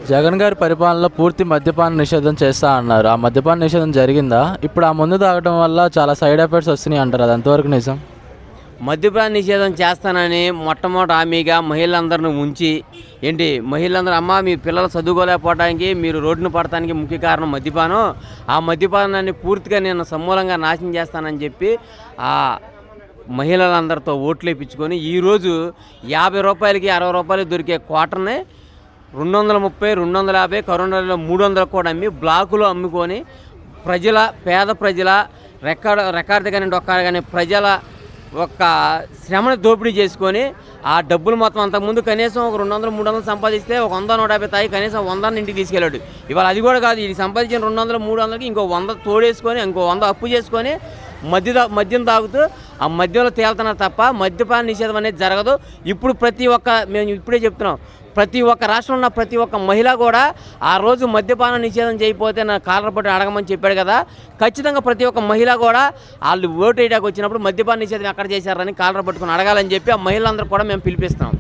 జగన్ గారి పరిపాలనలో పూర్తి మద్యపాన నిషేధం చేస్తా అన్నారు. ఆ మద్యపాన నిషేధం జరిగిందా? ఇప్పుడు ఆ మందు తాగడం వల్ల చాలా సైడ్ ఎఫెక్ట్స్ వస్తున్నాయి అంటారు. అది ఎంతవరకు నిజం? మద్యపాన నిషేధం చేస్తానని మొట్టమొదటి హామీగా మహిళలందరిని ఉంచి మహిళలందరూ అమ్మ మీ పిల్లలు చదువుకోలేకపోవడానికి మీరు రోడ్డును పడటానికి ముఖ్య కారణం మద్యపానం. ఆ మద్యపానాన్ని పూర్తిగా నేను సమూలంగా నాశనం చేస్తానని చెప్పి ఆ మహిళలందరితో ఓట్లు వేయించుకొని ఈరోజు 50 రూపాయలకి 60 రూపాయలకి దొరికే క్వార్టర్ని 230, 250, కరోనాలో 300 కూడా అమ్మి బ్లాకులో అమ్ముకొని పేద ప్రజల రెక్కాడితే కానీ డొక్కాడు కానీ ప్రజల ఒక శ్రమను దోపిడీ చేసుకొని ఆ డబ్బులు మొత్తం అంతకుముందు కనీసం ఒక 200, 300 సంపాదిస్తే ఒక 100, 150 తాగి కనీసం 100 ఇంటికి తీసుకెళ్ళాడు. ఇవాళ అది కూడా కాదు. ఇది సంపాదించిన 200, 300కి ఇంకో 100 తోడేసుకొని ఇంకో 100 అప్పు చేసుకొని మద్యం తాగుతూ ఆ మద్యంలో తేలుతున్నారు తప్ప మద్యపాన నిషేధం అనేది జరగదు. ఇప్పుడు మేము ఇప్పుడే చెప్తున్నాం, ప్రతి ఒక్క రాష్ట్రంలో ఉన్న ప్రతి ఒక్క మహిళ కూడా ఆ రోజు మద్యపాన నిషేధం చేయకపోతే నా కాలర్ పట్టి అడగమని చెప్పాడు కదా, ఖచ్చితంగా ప్రతి ఒక్క మహిళ కూడా వాళ్ళు ఓటు వేయడానికి వచ్చినప్పుడు మద్యపాన నిషేధం ఎక్కడ చేశారని కాలర్ పట్టుకుని అడగాలని చెప్పి ఆ మహిళలందరూ కూడా మేము పిలిపిస్తున్నాం.